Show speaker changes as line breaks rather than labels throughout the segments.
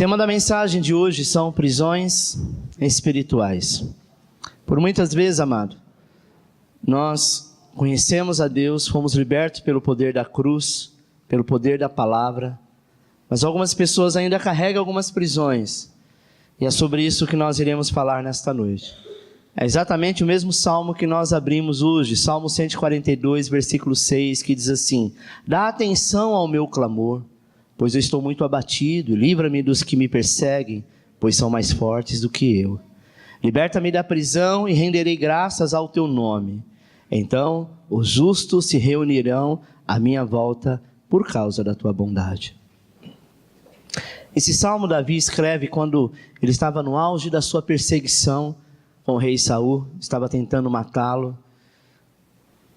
tema da mensagem de hoje são prisões espirituais. Por muitas vezes, amado, nós conhecemos a Deus, fomos libertos pelo poder da cruz, pelo poder da palavra, mas algumas pessoas ainda carregam algumas prisões, e é sobre isso que nós iremos falar nesta noite. É exatamente o mesmo salmo que nós abrimos hoje, Salmo 142, versículo 6, que diz assim: dá atenção ao meu clamor, pois eu estou muito abatido, livra-me dos que me perseguem, pois são mais fortes do que eu. Liberta-me da prisão e renderei graças ao teu nome. Então os justos se reunirão à minha volta por causa da tua bondade. Esse salmo Davi escreve quando ele estava no auge da sua perseguição com o rei Saul, estava tentando matá-lo.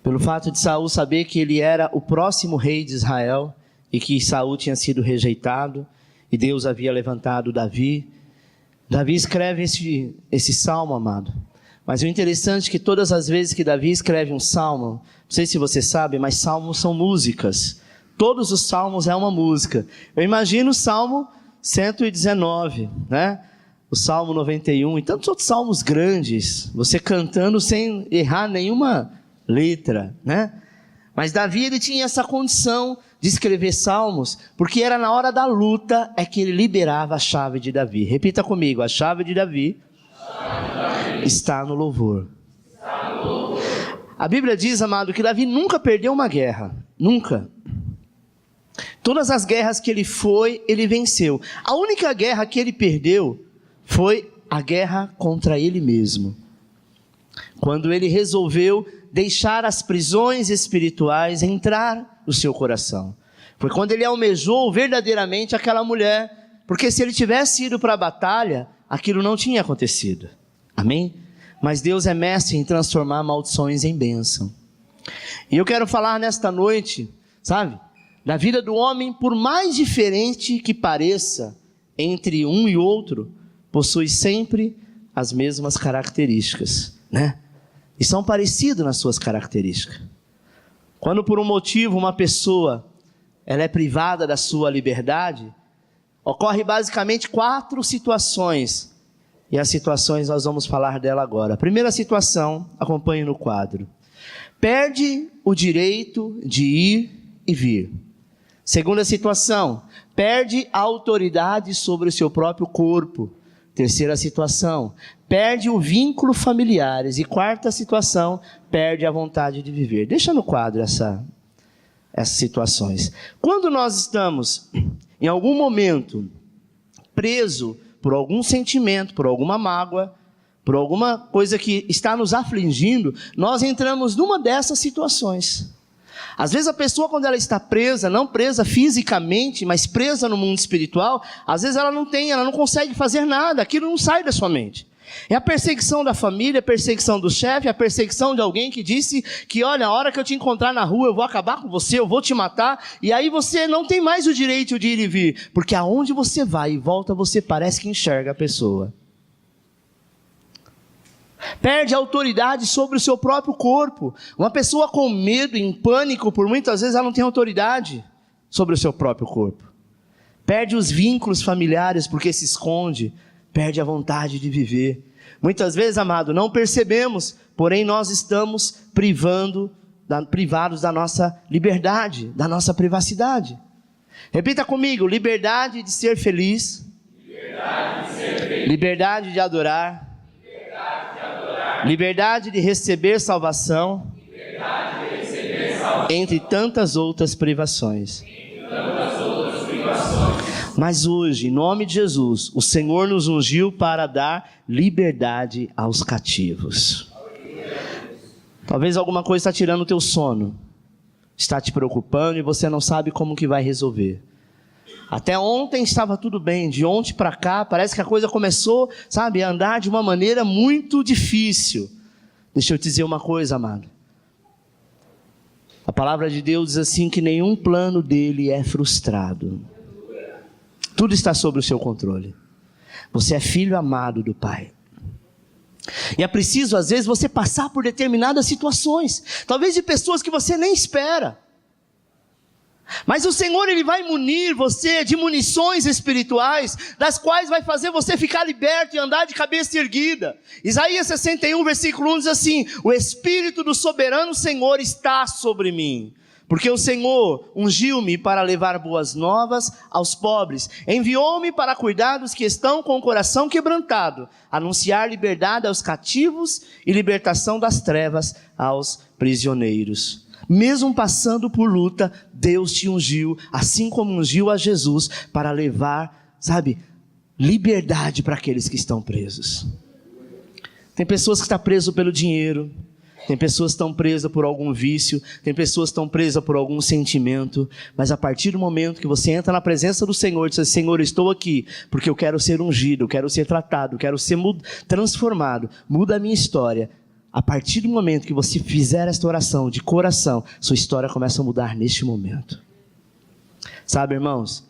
Pelo fato de Saul saber que ele era o próximo rei de Israel e que Saul tinha sido rejeitado e Deus havia levantado Davi. Davi escreve esse salmo, amado. Mas o interessante é que todas as vezes que Davi escreve um salmo, não sei se você sabe, mas salmos são músicas. Todos os salmos é uma música. Eu imagino o Salmo 119, né? O Salmo 91 e tantos outros salmos grandes, você cantando sem errar nenhuma letra, né? Mas Davi, ele tinha essa condição de escrever salmos, porque era na hora da luta é que ele liberava a chave de Davi. Repita comigo: a chave de Davi está no louvor. A Bíblia diz, amado, que Davi nunca perdeu uma guerra, nunca. Todas as guerras que ele foi, ele venceu. A única guerra que ele perdeu foi a guerra contra ele mesmo. Quando ele resolveu deixar as prisões espirituais entrar no seu coração. Foi quando ele almejou verdadeiramente aquela mulher. Porque se ele tivesse ido para a batalha, aquilo não tinha acontecido. Amém? Mas Deus é mestre em transformar maldições em bênção. E eu quero falar nesta noite, sabe, da vida do homem, por mais diferente que pareça entre um e outro, possui sempre as mesmas características, né? E são parecidos nas suas características. Quando por um motivo uma pessoa ela é privada da sua liberdade, ocorre basicamente 4 situações. E as situações nós vamos falar dela agora. A primeira situação, acompanhe no quadro. Perde o direito de ir e vir. Segunda situação, perde a autoridade sobre o seu próprio corpo. Terceira situação, perde o vínculo familiares. E quarta situação, perde a vontade de viver. Deixa no quadro essas situações. Quando nós estamos, em algum momento, preso por algum sentimento, por alguma mágoa, por alguma coisa que está nos afligindo, nós entramos numa dessas situações. Às vezes a pessoa, quando ela está presa, não presa fisicamente, mas presa no mundo espiritual, às vezes ela não consegue fazer nada, aquilo não sai da sua mente. É a perseguição da família, a perseguição do chefe, a perseguição de alguém que disse que, olha, a hora que eu te encontrar na rua, eu vou acabar com você, eu vou te matar, e aí você não tem mais o direito de ir e vir, porque aonde você vai e volta, você parece que enxerga a pessoa. Perde a autoridade sobre o seu próprio corpo. Uma pessoa com medo, em pânico, por muitas vezes ela não tem autoridade sobre o seu próprio corpo. Perde os vínculos familiares porque se esconde. Perde a vontade de viver. Muitas vezes, amado, não percebemos, porém nós estamos privados da nossa liberdade, da nossa privacidade. Repita comigo: liberdade de ser feliz, liberdade de adorar, liberdade de receber salvação, entre tantas outras privações. Mas hoje, em nome de Jesus, o Senhor nos ungiu para dar liberdade aos cativos. Talvez alguma coisa está tirando o teu sono, está te preocupando e você não sabe como que vai resolver. Até ontem estava tudo bem, de ontem para cá parece que a coisa começou, sabe, a andar de uma maneira muito difícil. Deixa eu te dizer uma coisa, amado. A palavra de Deus diz assim que nenhum plano dele é frustrado. Tudo está sob o seu controle. Você é filho amado do Pai. E é preciso, às vezes, você passar por determinadas situações, talvez de pessoas que você nem espera. Mas o Senhor, Ele vai munir você de munições espirituais, das quais vai fazer você ficar liberto e andar de cabeça erguida. Isaías 61, versículo 1 diz assim: o Espírito do soberano Senhor está sobre mim, porque o Senhor ungiu-me para levar boas novas aos pobres, enviou-me para cuidar dos que estão com o coração quebrantado, anunciar liberdade aos cativos e libertação das trevas aos prisioneiros. Mesmo passando por luta, Deus te ungiu, assim como ungiu a Jesus, para levar, liberdade para aqueles que estão presos. Tem pessoas que estão presas pelo dinheiro, tem pessoas que estão presas por algum vício, tem pessoas que estão presas por algum sentimento, mas a partir do momento que você entra na presença do Senhor, diz assim: Senhor, eu estou aqui, porque eu quero ser ungido, eu quero ser tratado, eu quero ser transformado, muda a minha história. A partir do momento que você fizer esta oração de coração, sua história começa a mudar neste momento. Sabe, irmãos?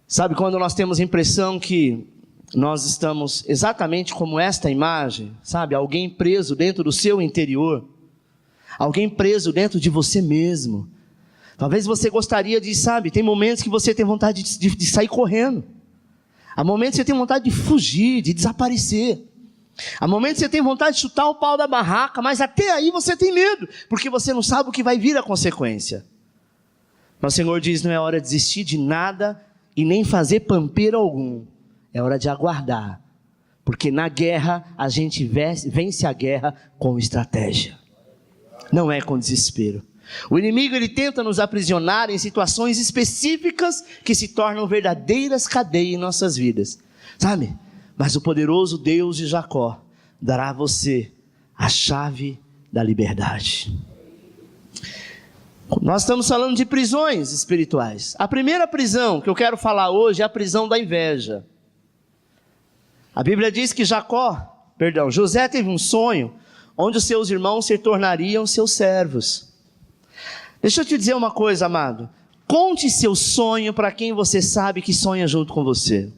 Sabe quando nós temos a impressão que nós estamos exatamente como esta imagem? Sabe, alguém preso dentro do seu interior. Alguém preso dentro de você mesmo. Talvez você gostaria de, tem momentos que você tem vontade de sair correndo. Há momentos que você tem vontade de fugir, de desaparecer. Há momentos que você tem vontade de chutar o pau da barraca, mas até aí você tem medo, porque você não sabe o que vai vir a consequência. Mas o Senhor diz: não é hora de desistir de nada e nem fazer pampeiro algum. É hora de aguardar, porque na guerra a gente vence a guerra com estratégia, não é com desespero. O inimigo, ele tenta nos aprisionar em situações específicas que se tornam verdadeiras cadeias em nossas vidas, Mas o poderoso Deus de Jacó dará a você a chave da liberdade. Nós estamos falando de prisões espirituais. A primeira prisão que eu quero falar hoje é a prisão da inveja. A Bíblia diz que José teve um sonho onde os seus irmãos se tornariam seus servos. Deixa eu te dizer uma coisa, amado. Conte seu sonho para quem você sabe que sonha junto com você.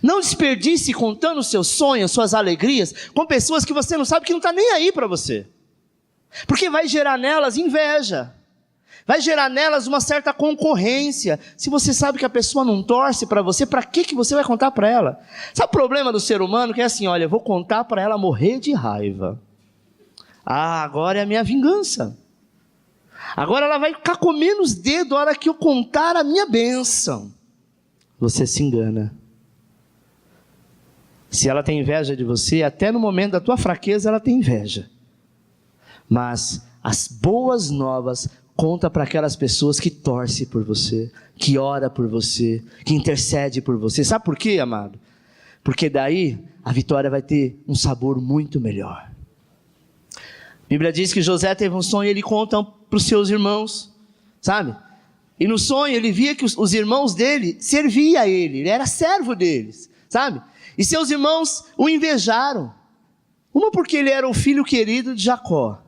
Não desperdice contando os seus sonhos, suas alegrias, com pessoas que você não sabe, que não está nem aí para você. Porque vai gerar nelas inveja. Vai gerar nelas uma certa concorrência. Se você sabe que a pessoa não torce para você, para que você vai contar para ela? Sabe o problema do ser humano? Que é assim: olha, eu vou contar para ela morrer de raiva. Agora é a minha vingança. Agora ela vai ficar comendo os dedos a hora que eu contar a minha bênção. Você se engana. Se ela tem inveja de você, até no momento da tua fraqueza ela tem inveja. Mas as boas novas conta para aquelas pessoas que torcem por você, que ora por você, que intercede por você. Sabe por quê, amado? Porque daí a vitória vai ter um sabor muito melhor. A Bíblia diz que José teve um sonho e ele conta para os seus irmãos, E no sonho ele via que os irmãos dele serviam a ele era servo deles, E seus irmãos o invejaram. Uma porque ele era o filho querido de Jacó,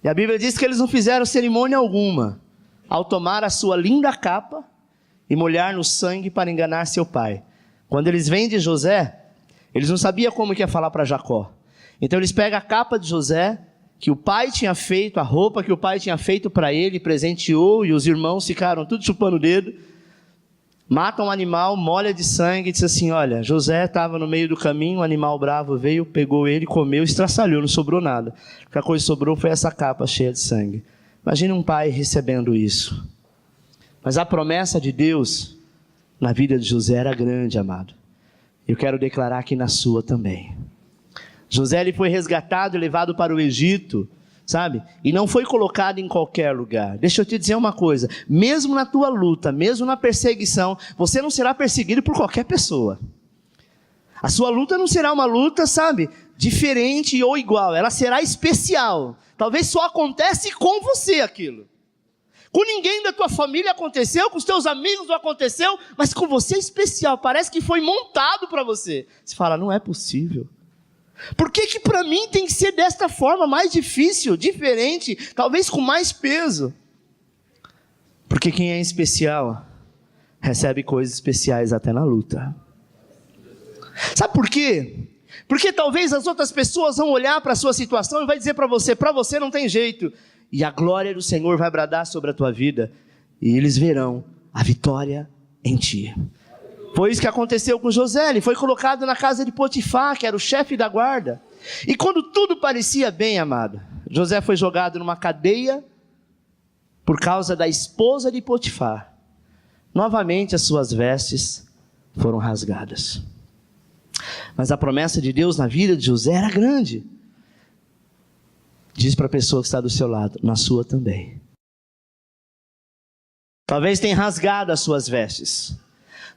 E a Bíblia diz que eles não fizeram cerimônia alguma ao tomar a sua linda capa e molhar no sangue para enganar seu pai. Quando eles vêm de José, eles não sabiam como que ia falar para Jacó. Então eles pegam a capa de José, que o pai tinha feito, a roupa que o pai tinha feito para ele, presenteou, e os irmãos ficaram tudo chupando o dedo. Mata um animal, molha de sangue e diz assim: olha, José estava no meio do caminho, um animal bravo veio, pegou ele, comeu, estraçalhou, não sobrou nada. A única coisa que sobrou foi essa capa cheia de sangue. Imagine um pai recebendo isso. Mas a promessa de Deus na vida de José era grande, amado. Eu quero declarar aqui na sua também. José, ele foi resgatado e levado para o Egito, E não foi colocado em qualquer lugar. Deixa eu te dizer uma coisa: mesmo na tua luta, mesmo na perseguição, você não será perseguido por qualquer pessoa. A sua luta não será uma luta, diferente ou igual. Ela será especial. Talvez só acontece com você aquilo. Com ninguém da tua família aconteceu, com os teus amigos não aconteceu, mas com você é especial. Parece que foi montado para você. Você fala: não é possível. Por que para mim tem que ser desta forma, mais difícil, diferente, talvez com mais peso? Porque quem é especial recebe coisas especiais até na luta. Sabe por quê? Porque talvez as outras pessoas vão olhar para a sua situação e vai dizer para você não tem jeito. e a glória do Senhor vai bradar sobre a tua vida, e eles verão a vitória em ti. Foi isso que aconteceu com José. Ele foi colocado na casa de Potifar, que era o chefe da guarda. E quando tudo parecia bem, amado, José foi jogado numa cadeia por causa da esposa de Potifar. Novamente as suas vestes foram rasgadas. Mas a promessa de Deus na vida de José era grande. Diz para a pessoa que está do seu lado: na sua também. Talvez tenha rasgado as suas vestes.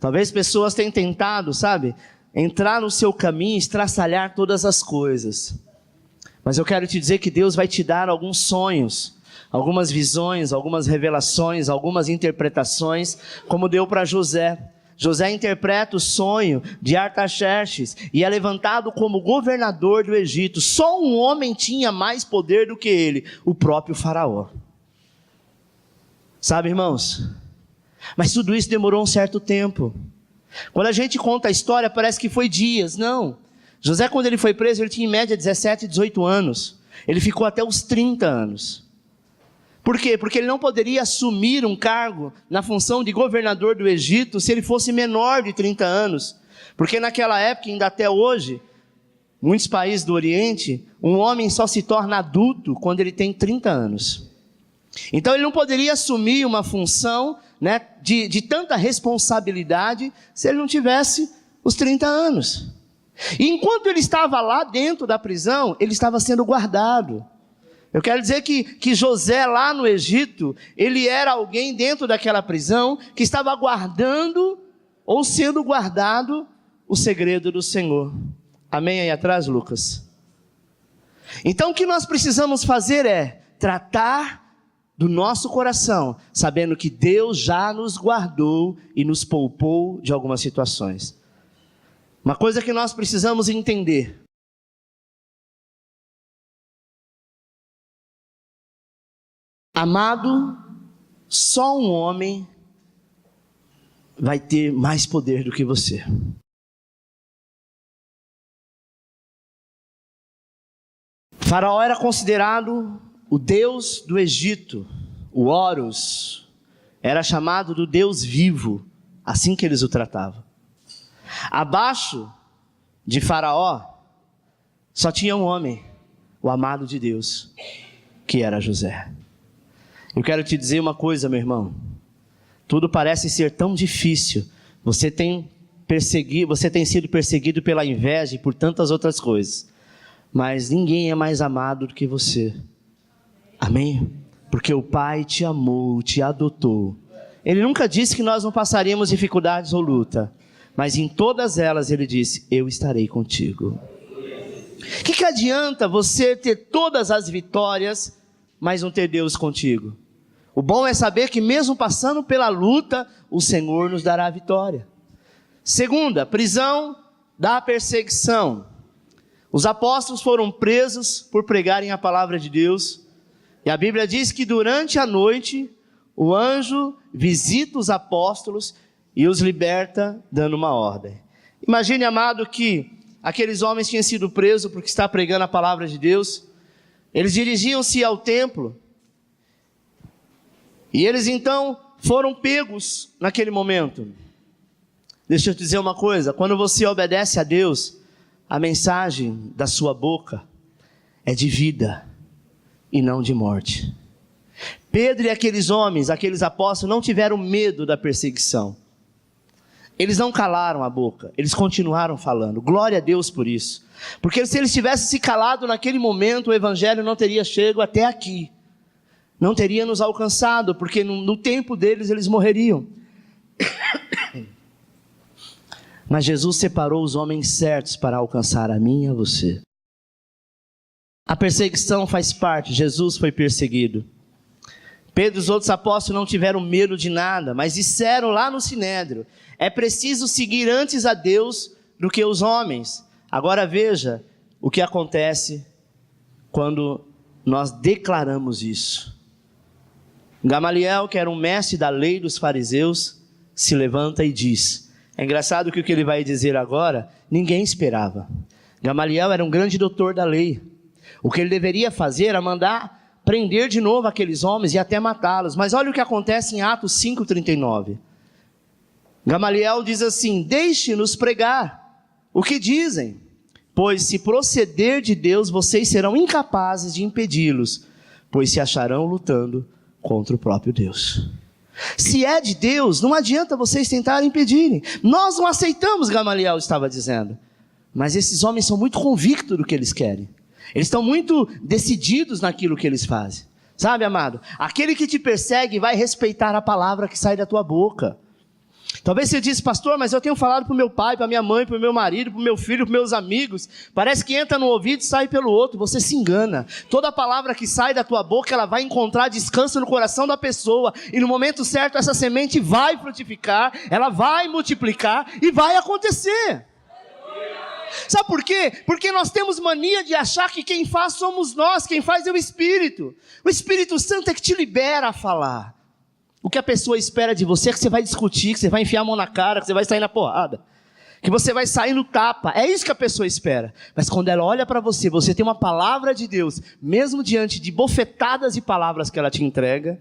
Talvez pessoas tenham tentado, sabe, entrar no seu caminho, estraçalhar todas as coisas. Mas eu quero te dizer que Deus vai te dar alguns sonhos, algumas visões, algumas revelações, algumas interpretações, como deu para José. José interpreta o sonho de Artaxerxes e é levantado como governador do Egito. Só um homem tinha mais poder do que ele, o próprio faraó. Sabe, irmãos? Mas tudo isso demorou um certo tempo. Quando a gente conta a história, parece que foi dias. Não. José, quando ele foi preso, ele tinha em média 17, 18 anos. Ele ficou até os 30 anos. Por quê? Porque ele não poderia assumir um cargo na função de governador do Egito se ele fosse menor de 30 anos. Porque naquela época, ainda até hoje, muitos países do Oriente, um homem só se torna adulto quando ele tem 30 anos. Então ele não poderia assumir uma função, né, de tanta responsabilidade se ele não tivesse os 30 anos. E enquanto ele estava lá dentro da prisão, ele estava sendo guardado. Eu quero dizer que José lá no Egito, ele era alguém dentro daquela prisão que estava guardando ou sendo guardado o segredo do Senhor. Amém aí atrás, Lucas? Então o que nós precisamos fazer é tratar do nosso coração, sabendo que Deus já nos guardou e nos poupou de algumas situações. Uma coisa que nós precisamos entender: amado, só um homem vai ter mais poder do que você. Faraó era considerado o Deus do Egito, o Horus, era chamado do Deus vivo, assim que eles o tratavam. Abaixo de Faraó, só tinha um homem, o amado de Deus, que era José. Eu quero te dizer uma coisa, meu irmão, tudo parece ser tão difícil, você tem sido perseguido pela inveja e por tantas outras coisas, mas ninguém é mais amado do que você. Amém? Porque o Pai te amou, te adotou. Ele nunca disse que nós não passaríamos dificuldades ou luta, mas em todas elas ele disse: eu estarei contigo. O que adianta você ter todas as vitórias, mas não ter Deus contigo? O bom é saber que mesmo passando pela luta, o Senhor nos dará a vitória. Segunda, prisão da perseguição. Os apóstolos foram presos por pregarem a palavra de Deus. E a Bíblia diz que durante a noite, o anjo visita os apóstolos e os liberta dando uma ordem. Imagine, amado, que aqueles homens tinham sido presos porque está pregando a palavra de Deus. Eles dirigiam-se ao templo. E eles então foram pegos naquele momento. Deixa eu te dizer uma coisa: quando você obedece a Deus, a mensagem da sua boca é de vida e não de morte. Pedro e aqueles homens, aqueles apóstolos, não tiveram medo da perseguição. Eles não calaram a boca, eles continuaram falando. Glória a Deus por isso. Porque se eles tivessem se calado naquele momento, o evangelho não teria chegado até aqui. Não teria nos alcançado, porque no tempo deles eles morreriam. Mas Jesus separou os homens certos para alcançar a mim e a você. A perseguição faz parte, Jesus foi perseguido. Pedro e os outros apóstolos não tiveram medo de nada, mas disseram lá no Sinédrio: é preciso seguir antes a Deus do que os homens. Agora veja o que acontece quando nós declaramos isso. Gamaliel, que era um mestre da lei dos fariseus, se levanta e diz. É engraçado que o que ele vai dizer agora, ninguém esperava. Gamaliel era um grande doutor da lei. O que ele deveria fazer era mandar prender de novo aqueles homens e até matá-los. Mas olha o que acontece em Atos 5:39. Gamaliel diz assim: deixe-nos pregar o que dizem, pois se proceder de Deus, vocês serão incapazes de impedi-los, pois se acharão lutando contra o próprio Deus. Se é de Deus, não adianta vocês tentarem impedirem. Nós não aceitamos, Gamaliel estava dizendo. Mas esses homens são muito convictos do que eles querem. Eles estão muito decididos naquilo que eles fazem. Sabe, amado? Aquele que te persegue vai respeitar a palavra que sai da tua boca. Talvez você diz: pastor, mas eu tenho falado para o meu pai, para minha mãe, para o meu marido, para o meu filho, para os meus amigos. Parece que entra no ouvido e sai pelo outro. Você se engana. Toda palavra que sai da tua boca, ela vai encontrar descanso no coração da pessoa. E no momento certo, essa semente vai frutificar, ela vai multiplicar e vai acontecer. Sabe por quê? Porque nós temos mania de achar que quem faz somos nós, quem faz é o Espírito. O Espírito Santo é que te libera a falar. O que a pessoa espera de você é que você vai discutir, que você vai enfiar a mão na cara, que você vai sair na porrada, que você vai sair no tapa. É isso que a pessoa espera. Mas quando ela olha para você, você tem uma palavra de Deus, mesmo diante de bofetadas e palavras que ela te entrega,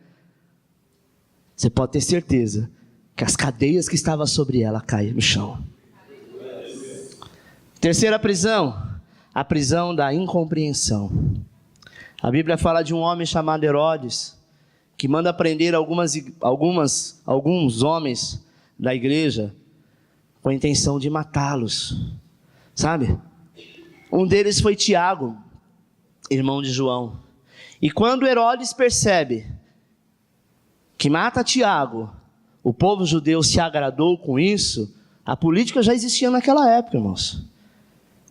você pode ter certeza que as cadeias que estavam sobre ela caem no chão. Terceira prisão, a prisão da incompreensão. A Bíblia fala de um homem chamado Herodes, que manda prender alguns homens da igreja, com a intenção de matá-los, sabe? Um deles foi Tiago, irmão de João. E quando Herodes percebe que mata Tiago, o povo judeu se agradou com isso. A política já existia naquela época, irmãos.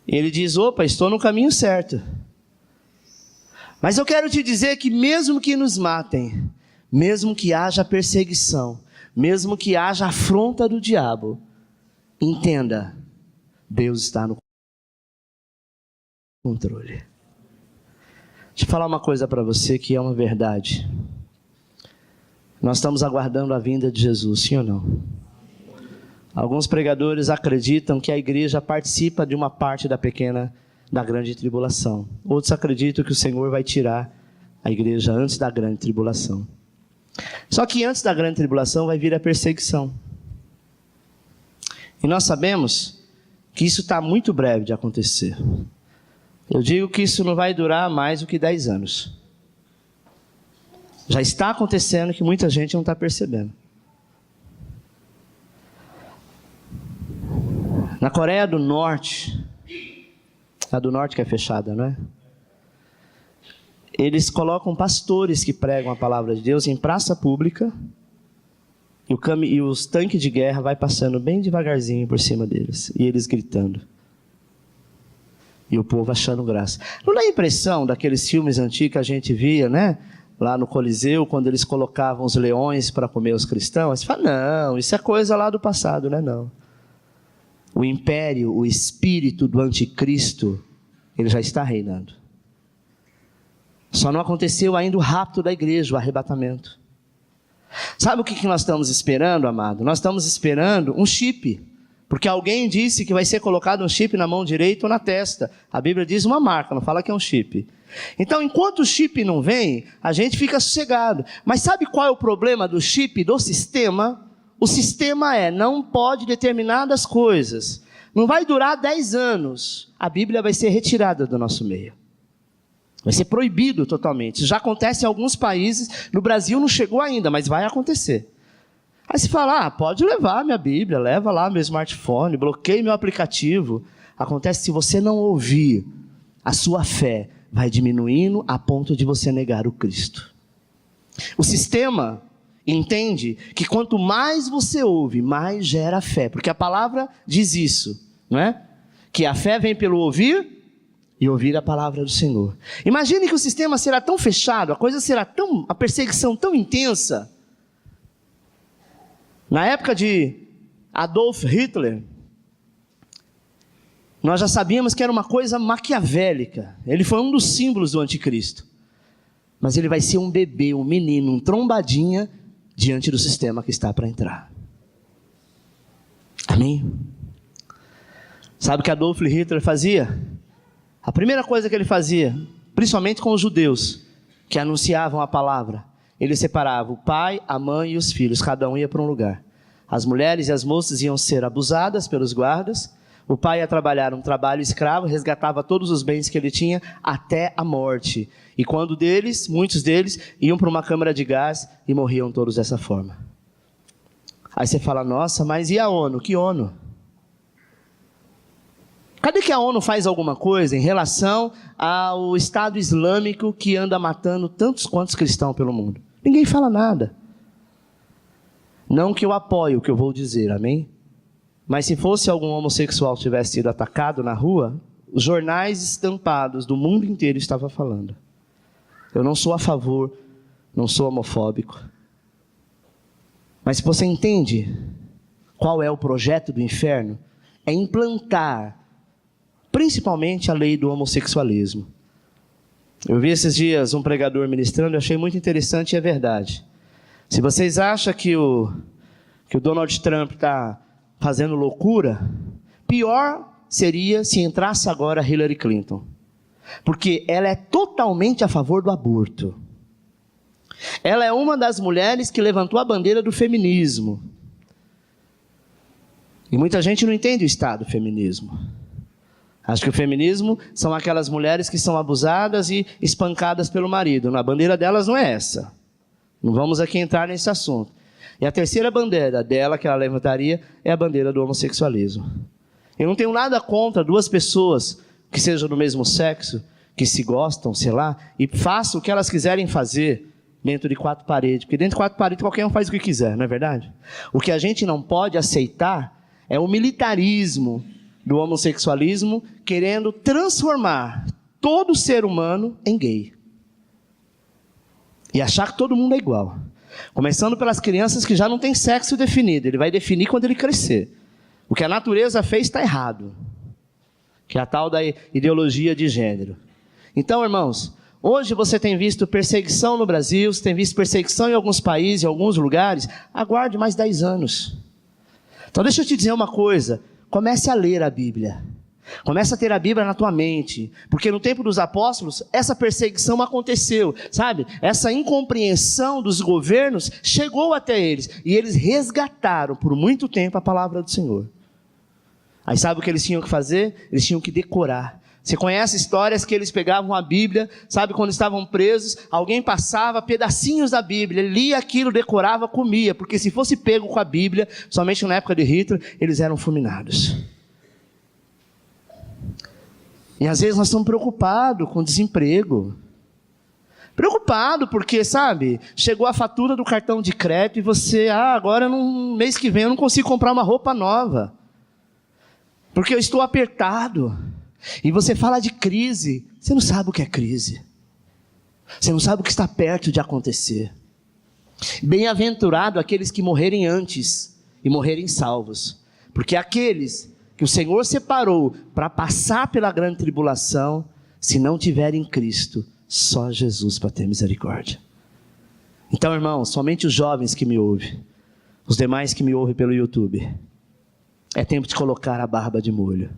Ele diz: opa, estou no caminho certo. Mas eu quero te dizer que mesmo que nos matem, mesmo que haja perseguição, mesmo que haja afronta do diabo, entenda, Deus está no controle. Deixa eu falar uma coisa para você que é uma verdade. Nós estamos aguardando a vinda de Jesus, sim ou não? Alguns pregadores acreditam que a igreja participa de uma parte da grande tribulação. Outros acreditam que o Senhor vai tirar a igreja antes da grande tribulação. Só que antes da grande tribulação vai vir a perseguição. E nós sabemos que isso está muito breve de acontecer. Eu digo que isso não vai durar mais do que 10 anos. Já está acontecendo que muita gente não está percebendo. Na Coreia do Norte, a do Norte que é fechada, não é? Eles colocam pastores que pregam a palavra de Deus em praça pública, e os tanques de guerra vai passando bem devagarzinho por cima deles, e eles gritando. E o povo achando graça. Não dá a impressão daqueles filmes antigos que a gente via, né? Lá no Coliseu, quando eles colocavam os leões para comer os cristãos? Você fala: não, isso é coisa lá do passado, não é não. O império, o espírito do anticristo, ele já está reinando. Só não aconteceu ainda o rapto da igreja, o arrebatamento. Sabe o que nós estamos esperando, amado? Nós estamos esperando um chip. Porque alguém disse que vai ser colocado um chip na mão direita ou na testa. A Bíblia diz uma marca, não fala que é um chip. Então, enquanto o chip não vem, a gente fica sossegado. Mas sabe qual é o problema do chip, do sistema? O sistema não pode determinadas coisas. Não vai durar 10 anos. A Bíblia vai ser retirada do nosso meio. Vai ser proibido totalmente. Isso já acontece em alguns países. No Brasil não chegou ainda, mas vai acontecer. Aí você fala: pode levar minha Bíblia, leva lá meu smartphone, bloqueie meu aplicativo. Acontece, se você não ouvir, a sua fé vai diminuindo a ponto de você negar o Cristo. O sistema entende que quanto mais você ouve, mais gera fé. Porque a palavra diz isso, não é? Que a fé vem pelo ouvir e ouvir a palavra do Senhor. Imagine que o sistema será tão fechado, a perseguição tão intensa. Na época de Adolf Hitler, nós já sabíamos que era uma coisa maquiavélica. Ele foi um dos símbolos do anticristo. Mas ele vai ser um bebê, um menino, um trombadinha diante do sistema que está para entrar. Amém? Sabe o que Adolf Hitler fazia? A primeira coisa que ele fazia, principalmente com os judeus, que anunciavam a palavra. Ele separava o pai, a mãe e os filhos, cada um ia para um lugar. As mulheres e as moças iam ser abusadas pelos guardas, o pai ia trabalhar um trabalho escravo, resgatava todos os bens que ele tinha até a morte. E muitos deles, iam para uma câmara de gás e morriam todos dessa forma. Aí você fala, nossa, mas e a ONU? Que ONU? Cadê que a ONU faz alguma coisa em relação ao Estado Islâmico que anda matando tantos quantos cristãos pelo mundo? Ninguém fala nada. Não que eu apoie o que eu vou dizer, amém? Mas se fosse algum homossexual que tivesse sido atacado na rua, os jornais estampados do mundo inteiro estavam falando. Eu não sou a favor, não sou homofóbico. Mas se você entende qual é o projeto do inferno, é implantar principalmente a lei do homossexualismo. Eu vi esses dias um pregador ministrando, eu achei muito interessante e é verdade. Se vocês acham que o Donald Trump está fazendo loucura, pior seria se entrasse agora Hillary Clinton. Porque ela é totalmente a favor do aborto. Ela é uma das mulheres que levantou a bandeira do feminismo. E muita gente não entende o estado do feminismo. Acho que o feminismo são aquelas mulheres que são abusadas e espancadas pelo marido. A bandeira delas não é essa. Não vamos aqui entrar nesse assunto. E a terceira bandeira dela que ela levantaria é a bandeira do homossexualismo. Eu não tenho nada contra duas pessoas que sejam do mesmo sexo, que se gostam, sei lá, e façam o que elas quiserem fazer dentro de quatro paredes. Porque dentro de quatro paredes qualquer um faz o que quiser, não é verdade? O que a gente não pode aceitar é o militarismo do homossexualismo querendo transformar todo ser humano em gay. E achar que todo mundo é igual. Começando pelas crianças que já não têm sexo definido. Ele vai definir quando ele crescer. O que a natureza fez está errado. Que é a tal da ideologia de gênero. Então, irmãos, hoje você tem visto perseguição no Brasil, você tem visto perseguição em alguns países, em alguns lugares. Aguarde mais 10 anos. Então deixa eu te dizer uma coisa. Comece a ler a Bíblia. Comece a ter a Bíblia na tua mente. Porque no tempo dos apóstolos, essa perseguição aconteceu. Sabe? Essa incompreensão dos governos chegou até eles. E eles resgataram por muito tempo a palavra do Senhor. Aí sabe o que eles tinham que fazer? Eles tinham que decorar. Você conhece histórias que eles pegavam a Bíblia, sabe, quando estavam presos, alguém passava pedacinhos da Bíblia, ele lia aquilo, decorava, comia, porque se fosse pego com a Bíblia, somente na época de Hitler, eles eram fulminados. E às vezes nós estamos preocupados com desemprego. Preocupado porque, sabe, chegou a fatura do cartão de crédito e você, agora no mês que vem eu não consigo comprar uma roupa nova. Porque eu estou apertado. E você fala de crise, você não sabe o que é crise. Você não sabe o que está perto de acontecer. Bem-aventurado aqueles que morrerem antes e morrerem salvos. Porque aqueles que o Senhor separou para passar pela grande tribulação, se não tiverem Cristo, só Jesus para ter misericórdia. Então, irmãos, somente os jovens que me ouvem, os demais que me ouvem pelo YouTube, é tempo de colocar a barba de molho.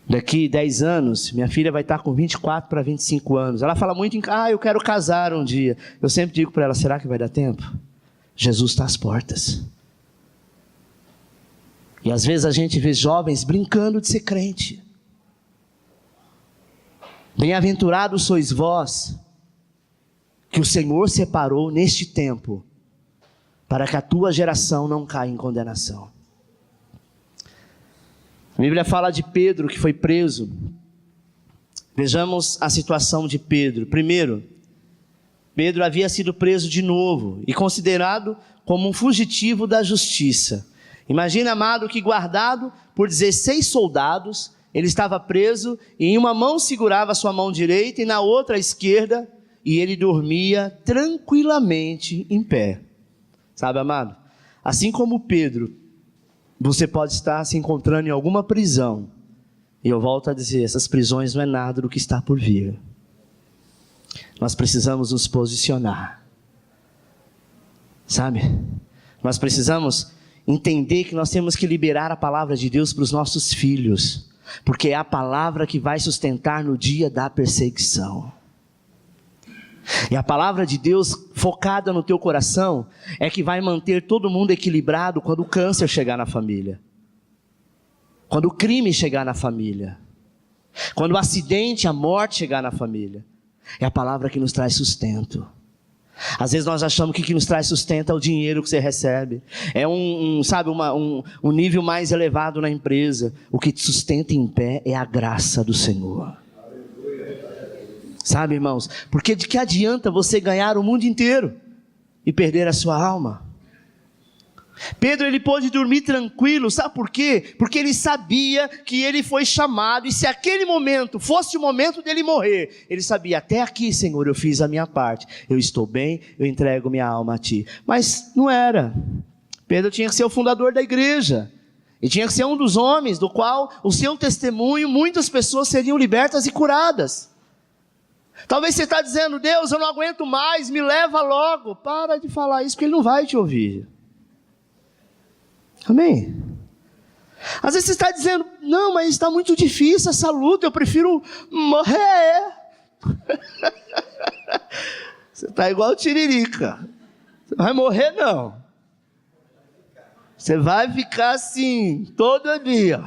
Daqui 10 anos, minha filha vai estar com 24 para 25 anos. Ela fala muito em, eu quero casar um dia. Eu sempre digo para ela, será que vai dar tempo? Jesus está às portas. E às vezes a gente vê jovens brincando de ser crente. Bem-aventurados sois vós, que o Senhor separou neste tempo, para que a tua geração não caia em condenação. A Bíblia fala de Pedro que foi preso. Vejamos a situação de Pedro. Primeiro, Pedro havia sido preso de novo e considerado como um fugitivo da justiça. Imagina, amado, que guardado por 16 soldados, ele estava preso e em uma mão segurava a sua mão direita e na outra a esquerda, e ele dormia tranquilamente em pé. Sabe, amado? Assim como Pedro, você pode estar se encontrando em alguma prisão. E eu volto a dizer, essas prisões não é nada do que está por vir. Nós precisamos nos posicionar. Sabe? Nós precisamos entender que nós temos que liberar a palavra de Deus para os nossos filhos. Porque é a palavra que vai sustentar no dia da perseguição. E a palavra de Deus focada no teu coração é que vai manter todo mundo equilibrado quando o câncer chegar na família, quando o crime chegar na família, quando o acidente, a morte chegar na família. É a palavra que nos traz sustento. Às vezes nós achamos que o que nos traz sustento é o dinheiro que você recebe, é um nível mais elevado na empresa. O que te sustenta em pé é a graça do Senhor. Sabe, irmãos, porque de que adianta você ganhar o mundo inteiro e perder a sua alma? Pedro, ele pôde dormir tranquilo, sabe por quê? Porque ele sabia que ele foi chamado, e se aquele momento fosse o momento dele morrer, ele sabia: até aqui, Senhor, eu fiz a minha parte, eu estou bem, eu entrego minha alma a Ti. Mas não era. Pedro tinha que ser o fundador da igreja, e tinha que ser um dos homens do qual o seu testemunho, muitas pessoas seriam libertas e curadas. Talvez você está dizendo: Deus, eu não aguento mais, me leva logo. Para de falar isso, porque Ele não vai te ouvir. Amém? Às vezes você está dizendo: não, mas está muito difícil essa luta, eu prefiro morrer. Você está igual o Tiririca. Você vai morrer não. Você vai ficar assim, todo dia.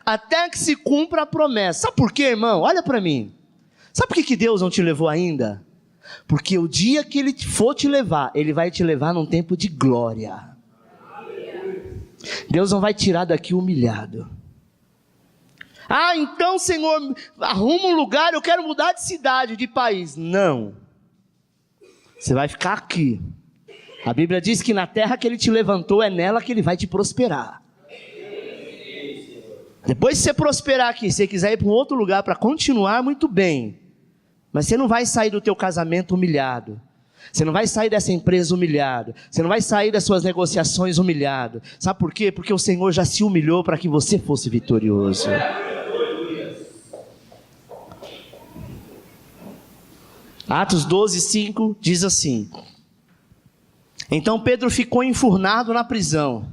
Até que se cumpra a promessa. Sabe por quê, irmão? Olha para mim. Sabe por que Deus não te levou ainda? Porque o dia que Ele for te levar, Ele vai te levar num tempo de glória. Deus não vai tirar daqui humilhado. Ah, então, Senhor, arruma um lugar, eu quero mudar de cidade, de país. Não. Você vai ficar aqui. A Bíblia diz que na terra que Ele te levantou, é nela que Ele vai te prosperar. Depois de você prosperar aqui, se você quiser ir para um outro lugar para continuar, muito bem. Mas você não vai sair do teu casamento humilhado. Você não vai sair dessa empresa humilhado. Você não vai sair das suas negociações humilhado. Sabe por quê? Porque o Senhor já se humilhou para que você fosse vitorioso. Atos 12:5 diz assim: então Pedro ficou enfurnado na prisão,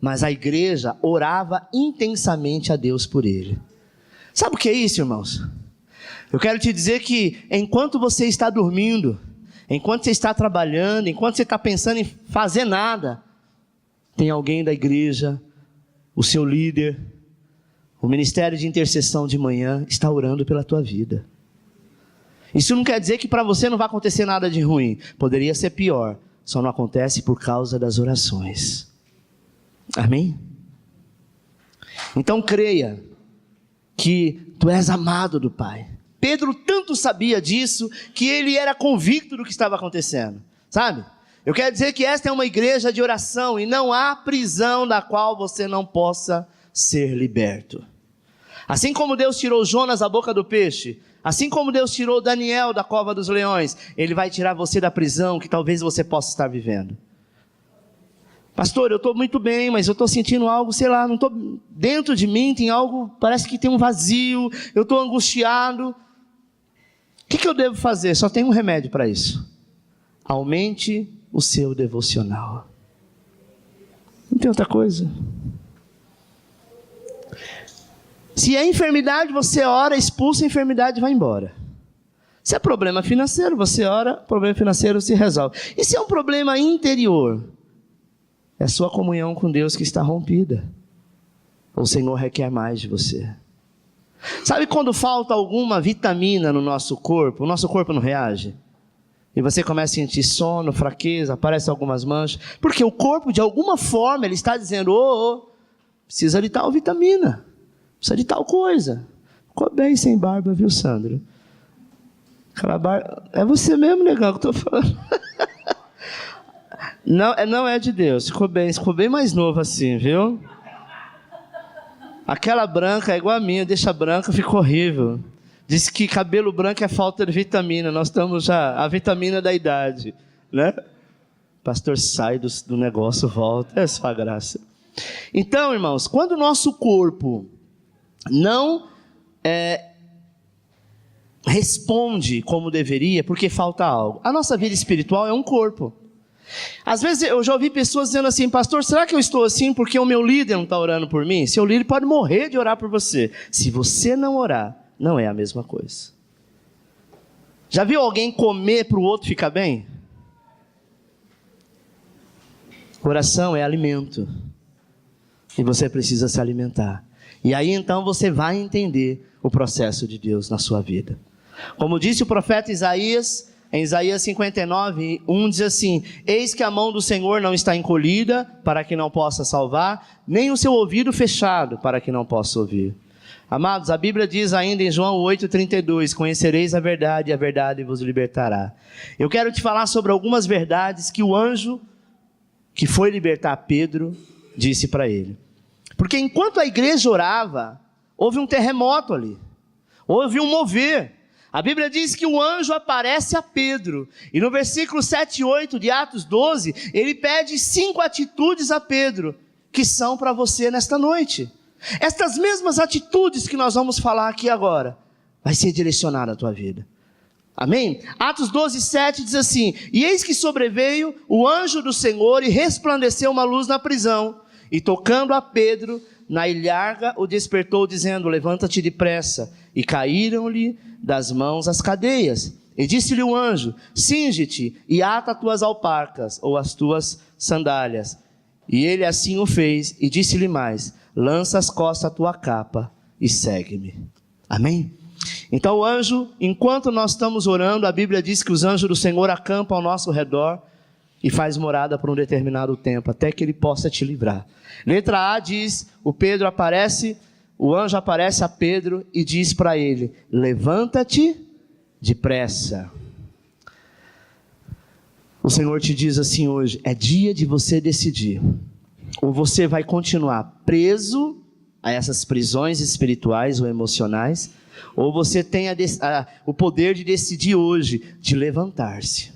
mas a igreja orava intensamente a Deus por ele. Sabe o que é isso, irmãos? Eu quero te dizer que enquanto você está dormindo, enquanto você está trabalhando, enquanto você está pensando em fazer nada, tem alguém da igreja, o seu líder, o ministério de intercessão de manhã está orando pela tua vida. Isso não quer dizer que para você não vai acontecer nada de ruim. Poderia ser pior, só não acontece por causa das orações. Amém? Então creia que tu és amado do Pai. Pedro tanto sabia disso, que ele era convicto do que estava acontecendo, sabe? Eu quero dizer que esta é uma igreja de oração, e não há prisão da qual você não possa ser liberto. Assim como Deus tirou Jonas da boca do peixe, assim como Deus tirou Daniel da cova dos leões, Ele vai tirar você da prisão que talvez você possa estar vivendo. Pastor, eu estou muito bem, mas eu estou sentindo algo, sei lá, não estou dentro de mim, tem algo, parece que tem um vazio, eu estou angustiado. O que eu devo fazer? Só tem um remédio para isso: aumente o seu devocional. Não tem outra coisa. Se é enfermidade, você ora, expulsa a enfermidade e vai embora. Se é problema financeiro, você ora, problema financeiro se resolve. E se é um problema interior, é a sua comunhão com Deus que está rompida. O Senhor requer mais de você. Sabe quando falta alguma vitamina no nosso corpo, o nosso corpo não reage? E você começa a sentir sono, fraqueza, aparecem algumas manchas. Porque o corpo, de alguma forma, ele está dizendo: precisa de tal vitamina, precisa de tal coisa. Ficou bem sem barba, viu, Sandro? Aquela barba... É você mesmo, negão, que eu estou falando. Não é de Deus, ficou bem mais novo assim, viu? Aquela branca é igual a minha, deixa branca, ficou horrível. Diz que cabelo branco é falta de vitamina, nós estamos já, a vitamina da idade, né? O pastor sai do negócio, volta, é só a graça. Então, irmãos, quando o nosso corpo não responde como deveria, porque falta algo. A nossa vida espiritual é um corpo. Às vezes eu já ouvi pessoas dizendo assim: pastor, será que eu estou assim porque o meu líder não está orando por mim? Seu líder pode morrer de orar por você. Se você não orar, não é a mesma coisa. Já viu alguém comer para o outro ficar bem? Coração é alimento. E você precisa se alimentar. E aí então você vai entender o processo de Deus na sua vida. Como disse o profeta Isaías, em Isaías 59:1 diz assim: eis que a mão do Senhor não está encolhida para que não possa salvar, nem o seu ouvido fechado para que não possa ouvir. Amados, a Bíblia diz ainda em João 8:32, conhecereis a verdade e a verdade vos libertará. Eu quero te falar sobre algumas verdades que o anjo que foi libertar Pedro disse para ele. Porque enquanto a igreja orava, houve um terremoto ali, houve um mover. A Bíblia diz que o anjo aparece a Pedro, e no versículo 7 e 8 de Atos 12, ele pede 5 atitudes a Pedro, que são para você nesta noite. Estas mesmas atitudes que nós vamos falar aqui agora, vai ser direcionada à tua vida. Amém? Atos 12:7 diz assim: e eis que sobreveio o anjo do Senhor e resplandeceu uma luz na prisão, e tocando a Pedro na ilharga o despertou, dizendo: levanta-te depressa. E caíram-lhe das mãos as cadeias. E disse-lhe o anjo: cinge-te e ata as tuas alparcas, ou as tuas sandálias. E ele assim o fez, e disse-lhe mais: lança as costas a tua capa e segue-me. Amém? Então o anjo, enquanto nós estamos orando, a Bíblia diz que os anjos do Senhor acampam ao nosso redor e faz morada por um determinado tempo, até que ele possa te livrar. Letra A diz, o anjo aparece a Pedro e diz para ele: levanta-te depressa. O Senhor te diz assim hoje: é dia de você decidir. Ou você vai continuar preso a essas prisões espirituais ou emocionais, ou você tem o poder de decidir hoje, de levantar-se.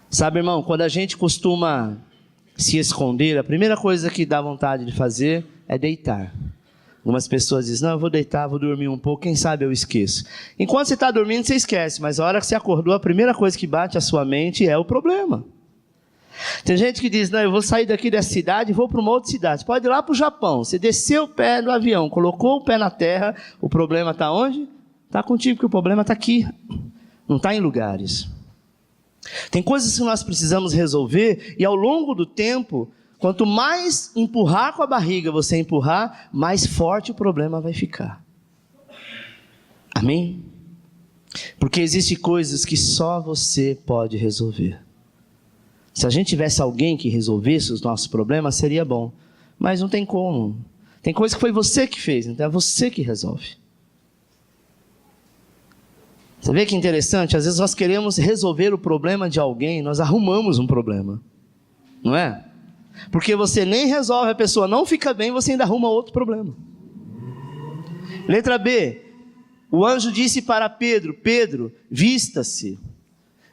Sabe, irmão, quando a gente costuma se esconder, a primeira coisa que dá vontade de fazer é deitar. Algumas pessoas dizem: não, eu vou deitar, vou dormir um pouco, quem sabe eu esqueço. Enquanto você está dormindo, você esquece, mas a hora que você acordou, a primeira coisa que bate à sua mente é o problema. Tem gente que diz: não, eu vou sair daqui dessa cidade e vou para uma outra cidade. Você pode ir lá para o Japão, você desceu o pé do avião, colocou o pé na terra, o problema está onde? Está contigo, porque o problema está aqui, não está em lugares. Tem coisas que nós precisamos resolver, e ao longo do tempo, quanto mais empurrar com a barriga você empurrar, mais forte o problema vai ficar. Amém? Porque existem coisas que só você pode resolver. Se a gente tivesse alguém que resolvesse os nossos problemas, seria bom. Mas não tem como. Tem coisa que foi você que fez, então é você que resolve. Você vê que interessante? Às vezes nós queremos resolver o problema de alguém, nós arrumamos um problema. Não é? Porque você nem resolve, a pessoa não fica bem, você ainda arruma outro problema. Letra B. O anjo disse para Pedro: Pedro, vista-se.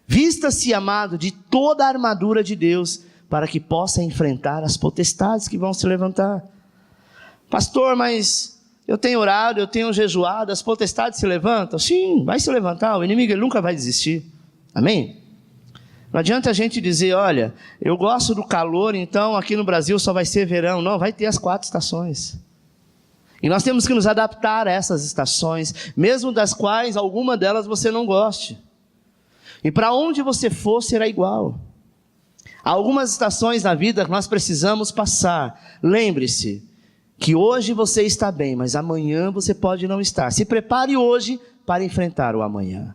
Vista-se, amado, de toda a armadura de Deus, para que possa enfrentar as potestades que vão se levantar. Pastor, mas eu tenho orado, eu tenho jejuado, as potestades se levantam? Sim, vai se levantar, o inimigo ele nunca vai desistir. Amém? Não adianta a gente dizer: olha, eu gosto do calor, então aqui no Brasil só vai ser verão. Não, vai ter as 4 estações. E nós temos que nos adaptar a essas estações, mesmo das quais alguma delas você não goste. E para onde você for, será igual. Há algumas estações na vida que nós precisamos passar. Lembre-se que hoje você está bem, mas amanhã você pode não estar. Se prepare hoje para enfrentar o amanhã.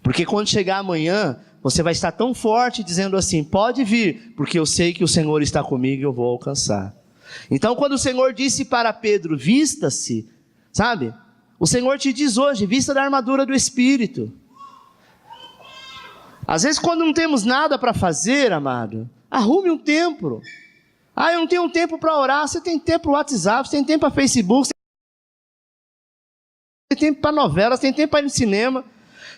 Porque quando chegar amanhã, você vai estar tão forte dizendo assim: pode vir, porque eu sei que o Senhor está comigo e eu vou alcançar. Então quando o Senhor disse para Pedro: vista-se, sabe? O Senhor te diz hoje: vista da armadura do Espírito. Às vezes quando não temos nada para fazer, amado, arrume um tempo. Ah, eu não tenho tempo para orar. Você tem tempo para o WhatsApp, você tem tempo para Facebook, você tem tempo para novelas, você tem tempo para ir no cinema.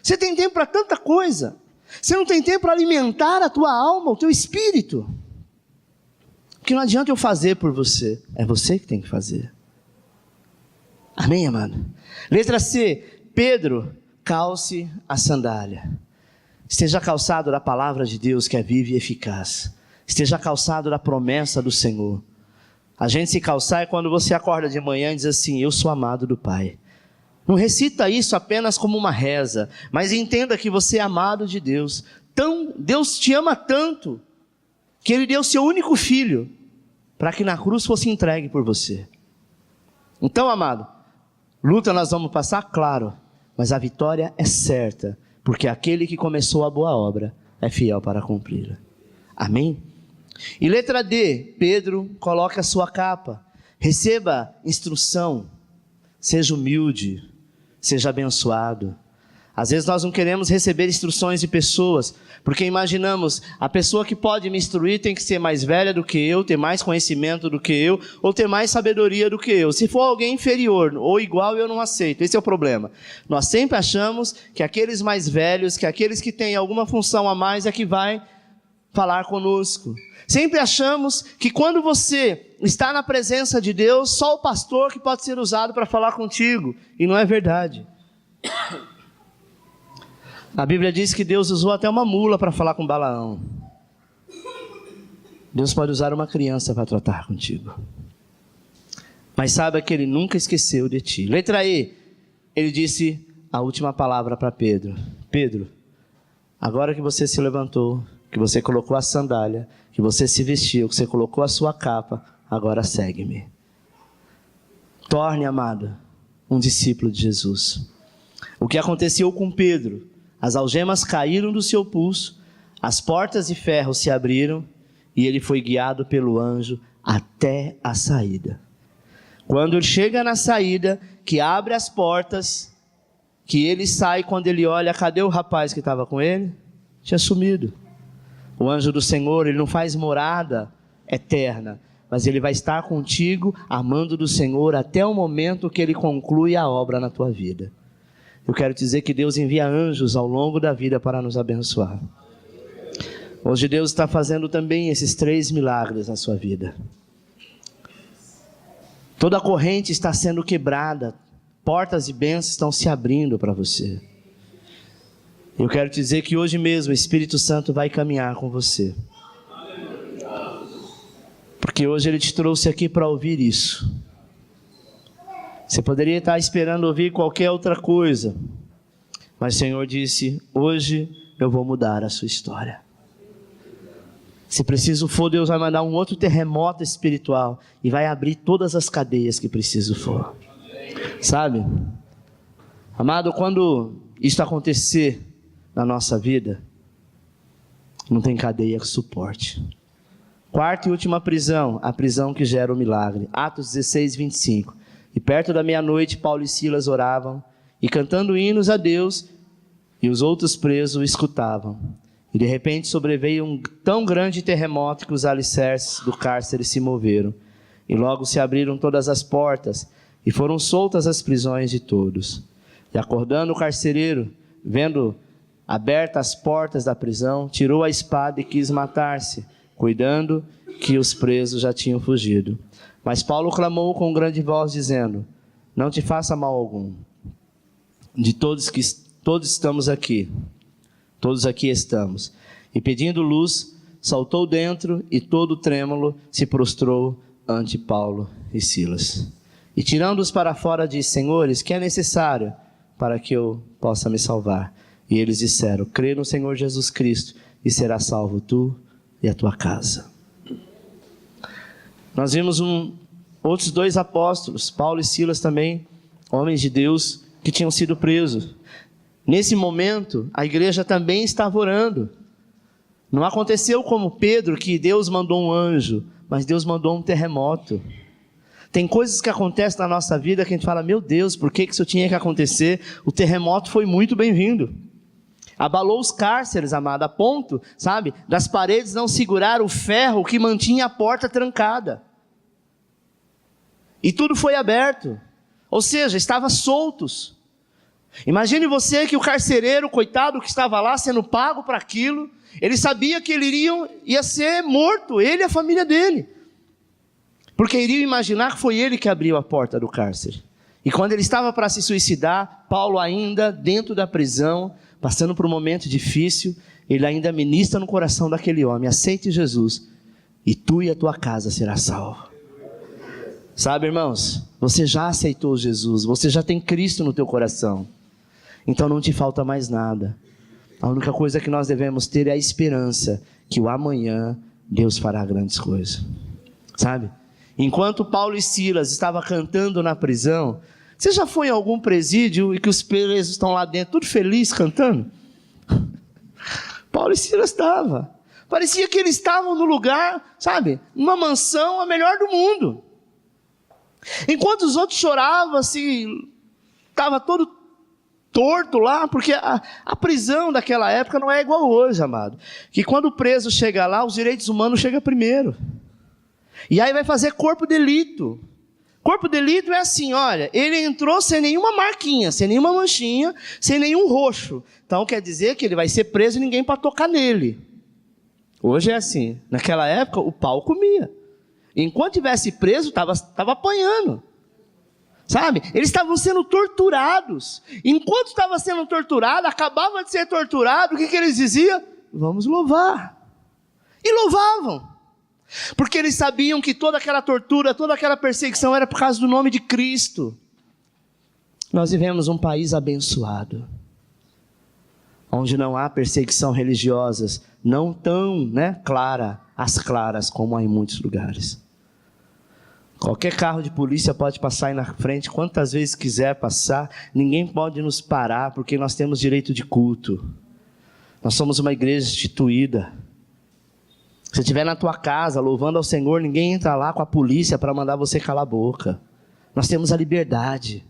Você tem tempo para tanta coisa. Você não tem tempo para alimentar a tua alma, o teu espírito. Porque não adianta eu fazer por você, é você que tem que fazer. Amém, amado? Letra C. Pedro, calce a sandália. Esteja calçado da palavra de Deus que é viva e eficaz. Esteja calçado da promessa do Senhor. A gente se calçar é quando você acorda de manhã e diz assim: eu sou amado do Pai. Não recita isso apenas como uma reza, mas entenda que você é amado de Deus. Deus te ama tanto, que Ele deu seu único filho, para que na cruz fosse entregue por você. Então, amado, luta nós vamos passar, claro, mas a vitória é certa, porque aquele que começou a boa obra é fiel para cumpri-la. Amém? E letra D, Pedro coloca a sua capa, receba instrução, seja humilde, seja abençoado. Às vezes nós não queremos receber instruções de pessoas, porque imaginamos, a pessoa que pode me instruir tem que ser mais velha do que eu, ter mais conhecimento do que eu, ou ter mais sabedoria do que eu. Se for alguém inferior ou igual, eu não aceito. Esse é o problema. Nós sempre achamos que aqueles mais velhos, que aqueles que têm alguma função a mais é que vai falar conosco. Sempre achamos que quando você está na presença de Deus, só o pastor que pode ser usado para falar contigo, e não é verdade. A Bíblia diz que Deus usou até uma mula para falar com Balaão. Deus pode usar uma criança para tratar contigo. Mas saiba que Ele nunca esqueceu de ti. Letra E, Ele disse a última palavra para Pedro. Pedro, agora que você se levantou, que você colocou a sandália, que você se vestiu, que você colocou a sua capa, agora segue-me. Torne, amado, um discípulo de Jesus. O que aconteceu com Pedro? As algemas caíram do seu pulso, as portas de ferro se abriram e ele foi guiado pelo anjo até a saída. Quando ele chega na saída, que abre as portas, que ele sai, quando ele olha, cadê o rapaz que estava com ele? Tinha sumido. O anjo do Senhor, ele não faz morada eterna, mas ele vai estar contigo, amando do Senhor, até o momento que ele conclui a obra na tua vida. Eu quero dizer que Deus envia anjos ao longo da vida para nos abençoar. Hoje Deus está fazendo também esses 3 milagres na sua vida. Toda a corrente está sendo quebrada, portas de bênçãos estão se abrindo para você. Eu quero dizer que hoje mesmo o Espírito Santo vai caminhar com você. Porque hoje Ele te trouxe aqui para ouvir isso. Você poderia estar esperando ouvir qualquer outra coisa, mas o Senhor disse, hoje eu vou mudar a sua história. Se preciso for, Deus vai mandar um outro terremoto espiritual e vai abrir todas as cadeias que preciso for. Sabe? Amado, quando isso acontecer na nossa vida, não tem cadeia que suporte. Quarta e última prisão, a prisão que gera o milagre. Atos 16, 25. E perto da meia-noite, Paulo e Silas oravam, e cantando hinos a Deus, e os outros presos o escutavam. E de repente sobreveio um tão grande terremoto que os alicerces do cárcere se moveram. E logo se abriram todas as portas, e foram soltas as prisões de todos. E acordando o carcereiro, vendo abertas as portas da prisão, tirou a espada e quis matar-se, cuidando que os presos já tinham fugido. Mas Paulo clamou com grande voz, dizendo, não te faça mal algum. Todos estamos aqui. Todos aqui estamos. E pedindo luz, saltou dentro e todo trêmulo se prostrou ante Paulo e Silas. E tirando-os para fora, disse, senhores, que é necessário para que eu possa me salvar? E eles disseram, crê no Senhor Jesus Cristo e serás salvo tu e a tua casa. Nós vimos outros 2 apóstolos, Paulo e Silas também, homens de Deus que tinham sido presos. Nesse momento, a igreja também estava orando. Não aconteceu como Pedro, que Deus mandou um anjo, mas Deus mandou um terremoto. Tem coisas que acontecem na nossa vida que a gente fala, meu Deus, por que isso tinha que acontecer? O terremoto foi muito bem-vindo. Abalou os cárceres, amado, a ponto, sabe, das paredes não segurar o ferro que mantinha a porta trancada. E tudo foi aberto. Ou seja, estava soltos. Imagine você que o carcereiro, coitado, que estava lá sendo pago para aquilo, ele sabia que ele ia ser morto, ele e a família dele. Porque iriam imaginar que foi ele que abriu a porta do cárcere. E quando ele estava para se suicidar, Paulo ainda dentro da prisão, passando por um momento difícil, ele ainda ministra no coração daquele homem, aceite Jesus, e tu e a tua casa será salvo. Sabe, irmãos, você já aceitou Jesus, você já tem Cristo no teu coração, então não te falta mais nada. A única coisa que nós devemos ter é a esperança que o amanhã Deus fará grandes coisas, sabe? Enquanto Paulo e Silas estavam cantando na prisão, você já foi em algum presídio e que os presos estão lá dentro, tudo feliz cantando? Paulo e Silas estavam, parecia que eles estavam no lugar, sabe, numa mansão a melhor do mundo. Enquanto os outros choravam, assim, estava todo torto lá, porque a prisão daquela época não é igual hoje, amado, que quando o preso chega lá, os direitos humanos chegam primeiro, e aí vai fazer corpo de delito. Corpo de delito é assim, olha, ele entrou sem nenhuma marquinha, sem nenhuma manchinha, sem nenhum roxo, então quer dizer que ele vai ser preso e ninguém pode tocar nele. Hoje é assim, naquela época o pau comia, enquanto tivesse preso, estava apanhando, sabe? Eles estavam sendo torturados, enquanto estava sendo torturado, acabava de ser torturado, o que eles diziam? Vamos louvar, e louvavam, porque eles sabiam que toda aquela tortura, toda aquela perseguição era por causa do nome de Cristo. Nós vivemos um país abençoado, onde não há perseguição religiosa, não tão clara, as claras, como há em muitos lugares. Qualquer carro de polícia pode passar aí na frente, quantas vezes quiser passar, ninguém pode nos parar, porque nós temos direito de culto, nós somos uma igreja instituída. Se estiver na tua casa, louvando ao Senhor, ninguém entra lá com a polícia para mandar você calar a boca, nós temos a liberdade,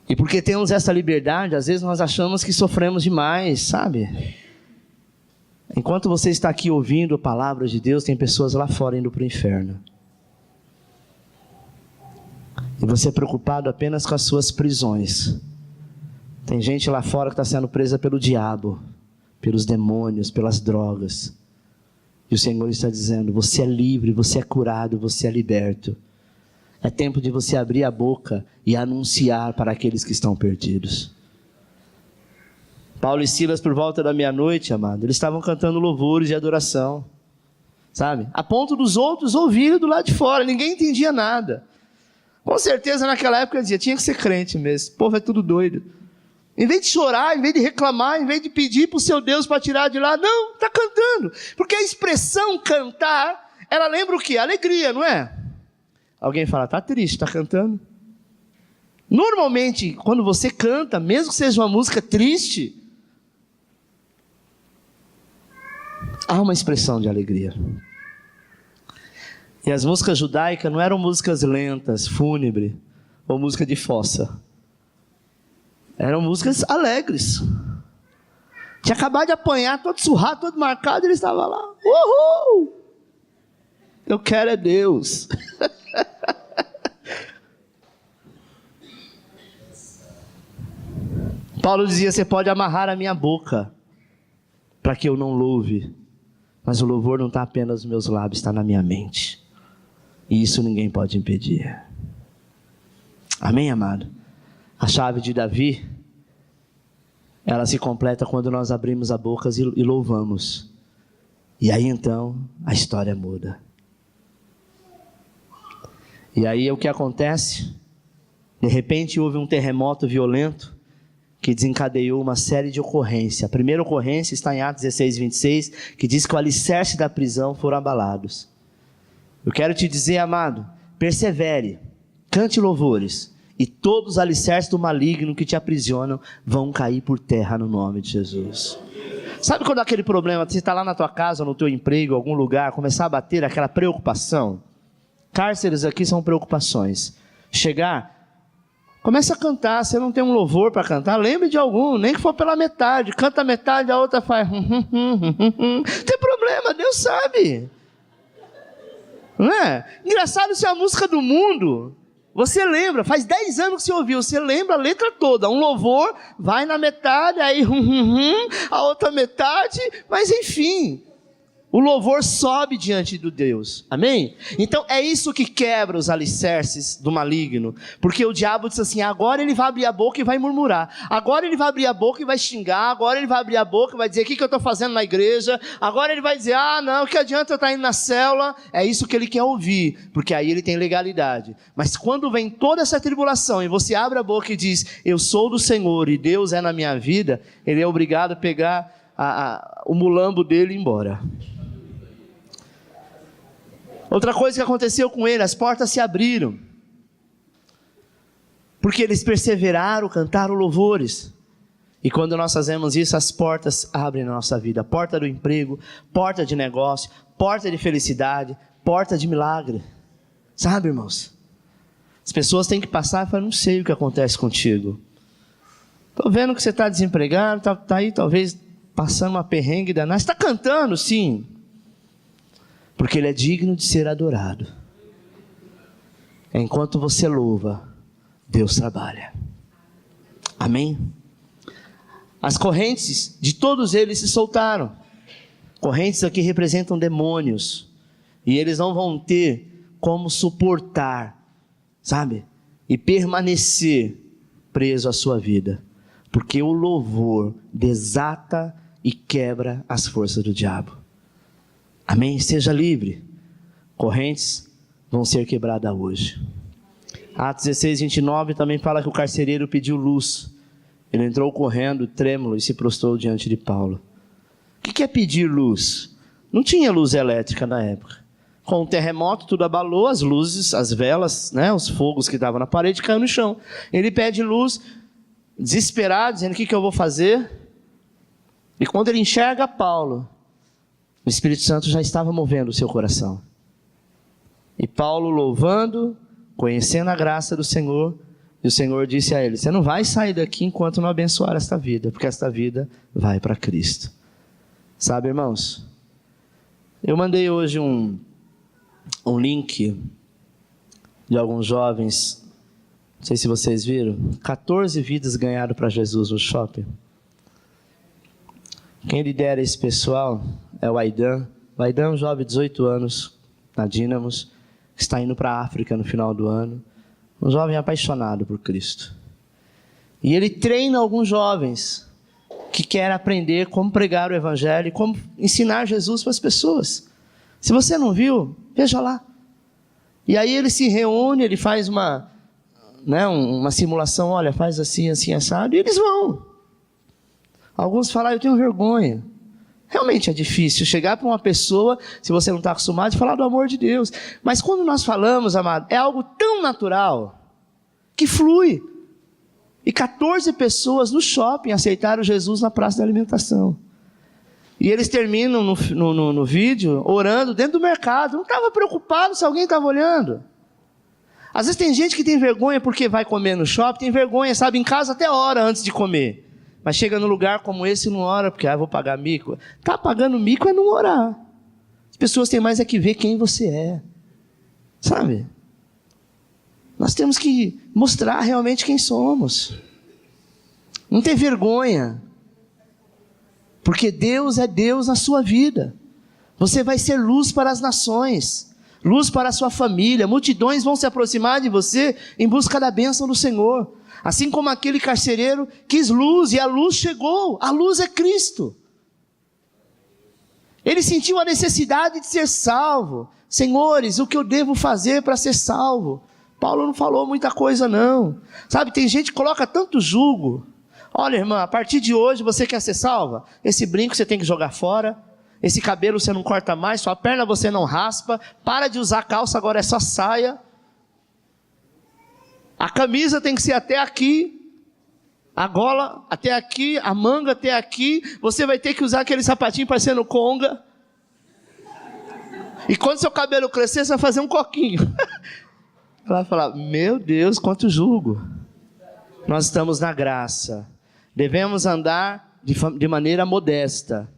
e porque temos essa liberdade, às vezes nós achamos que sofremos demais, sabe? Enquanto você está aqui ouvindo a palavra de Deus, tem pessoas lá fora indo para o inferno, e você é preocupado apenas com as suas prisões. Tem gente lá fora que está sendo presa pelo diabo, pelos demônios, pelas drogas, e o Senhor está dizendo, você é livre, você é curado, você é liberto. É tempo de você abrir a boca e anunciar para aqueles que estão perdidos. Paulo e Silas, por volta da meia-noite, amado, eles estavam cantando louvores de adoração, sabe? A ponto dos outros ouvirem do lado de fora, ninguém entendia nada. Com certeza naquela época dizia, tinha que ser crente mesmo, o povo é tudo doido. Em vez de chorar, em vez de reclamar, em vez de pedir para o seu Deus para tirar de lá, não, está cantando. Porque a expressão cantar, ela lembra o quê? Alegria, não é? Alguém fala, está triste, está cantando? Normalmente, quando você canta, mesmo que seja uma música triste, há uma expressão de alegria. E as músicas judaicas não eram músicas lentas, fúnebres, ou música de fossa. Eram músicas alegres. Tinha acabado de apanhar, todo surrado, todo marcado, ele estava lá. Uhul! Eu quero é Deus. Paulo dizia, você pode amarrar a minha boca, para que eu não louve. Mas o louvor não está apenas nos meus lábios, está na minha mente. E isso ninguém pode impedir. Amém, amado? A chave de Davi, ela se completa quando nós abrimos a boca e louvamos. E aí então, a história muda. E aí o que acontece? De repente houve um terremoto violento, que desencadeou uma série de ocorrências. A primeira ocorrência está em Atos 16, 26, que diz que o alicerce da prisão foram abalados. Eu quero te dizer, amado, persevere, cante louvores, e todos os alicerces do maligno que te aprisionam vão cair por terra no nome de Jesus. Sabe quando aquele problema, você está lá na tua casa, no teu emprego, em algum lugar, começar a bater aquela preocupação? Cárceres aqui são preocupações. Chegar, comece a cantar, você não tem um louvor para cantar, lembre de algum, nem que for pela metade, canta a metade, a outra faz, não tem problema, Deus sabe. Não é? Engraçado se é a música do mundo, você lembra, faz 10 anos que você ouviu, você lembra a letra toda, um louvor, vai na metade, aí a outra metade, mas enfim, O louvor sobe diante de Deus, amém? Então é isso que quebra os alicerces do maligno, porque o diabo diz assim, agora ele vai abrir a boca e vai murmurar, agora ele vai abrir a boca e vai xingar, agora ele vai abrir a boca e vai dizer, o que eu estou fazendo na igreja? Agora ele vai dizer, não, que adianta eu estar indo na célula? É isso que ele quer ouvir, porque aí ele tem legalidade. Mas quando vem toda essa tribulação e você abre a boca e diz, eu sou do Senhor e Deus é na minha vida, ele é obrigado a pegar o mulambo dele e ir embora. Outra coisa que aconteceu com ele, as portas se abriram, porque eles perseveraram, cantaram louvores, e quando nós fazemos isso, as portas abrem na nossa vida, porta do emprego, porta de negócio, porta de felicidade, porta de milagre, sabe, irmãos? As pessoas têm que passar e falar, não sei o que acontece contigo, estou vendo que você está desempregado, está aí talvez passando uma perrengue danada, você está cantando, sim, porque Ele é digno de ser adorado. Enquanto você louva, Deus trabalha. Amém? As correntes de todos eles se soltaram. Correntes aqui representam demônios. E eles não vão ter como suportar, sabe? E permanecer preso à sua vida. Porque o louvor desata e quebra as forças do diabo. Amém? Seja livre. Correntes vão ser quebradas hoje. Atos 16, 29 também fala que o carcereiro pediu luz. Ele entrou correndo, trêmulo, e se prostrou diante de Paulo. O que é pedir luz? Não tinha luz elétrica na época. Com o terremoto tudo abalou, as luzes, as velas, né, os fogos que estavam na parede caíram no chão. Ele pede luz, desesperado, dizendo, o que eu vou fazer? E quando ele enxerga Paulo, o Espírito Santo já estava movendo o seu coração. E Paulo louvando, conhecendo a graça do Senhor, e o Senhor disse a ele, você não vai sair daqui enquanto não abençoar esta vida, porque esta vida vai para Cristo. Sabe, irmãos? Eu mandei hoje um link de alguns jovens, não sei se vocês viram, 14 vidas ganharam para Jesus no shopping. Quem lidera esse pessoal é o Aidan. O Aidan é um jovem de 18 anos, na Dínamos, que está indo para a África no final do ano. Um jovem apaixonado por Cristo. E ele treina alguns jovens que querem aprender como pregar o Evangelho e como ensinar Jesus para as pessoas. Se você não viu, veja lá. E aí ele se reúne, ele faz uma simulação, olha, faz assim, assim, assado, e eles vão. Alguns falam, eu tenho vergonha. Realmente é difícil chegar para uma pessoa, se você não está acostumado, e falar do amor de Deus. Mas quando nós falamos, amado, é algo tão natural, que flui. E 14 pessoas no shopping aceitaram Jesus na praça da alimentação. E eles terminam no vídeo, orando dentro do mercado. Não estava preocupado se alguém estava olhando. Às vezes tem gente que tem vergonha porque vai comer no shopping, tem vergonha, sabe, em casa até hora antes de comer. Mas chega num lugar como esse e não ora, porque vou pagar mico. Está pagando mico é não orar. As pessoas têm mais é que ver quem você é. Sabe? Nós temos que mostrar realmente quem somos. Não ter vergonha. Porque Deus é Deus na sua vida. Você vai ser luz para as nações. Luz para a sua família. Multidões vão se aproximar de você em busca da bênção do Senhor. Assim como aquele carcereiro quis luz e a luz chegou. A luz é Cristo. Ele sentiu a necessidade de ser salvo. Senhores, o que eu devo fazer para ser salvo? Paulo não falou muita coisa não. Sabe, tem gente que coloca tanto jugo. Olha, irmã, a partir de hoje você quer ser salva? Esse brinco você tem que jogar fora. Esse cabelo você não corta mais. Sua perna você não raspa. Para de usar calça, agora é só saia. A camisa tem que ser até aqui, a gola até aqui, a manga até aqui. Você vai ter que usar aquele sapatinho parecendo conga. E quando seu cabelo crescer, você vai fazer um coquinho. Ela vai falar, meu Deus, quanto jugo. Nós estamos na graça. Devemos andar de maneira modesta.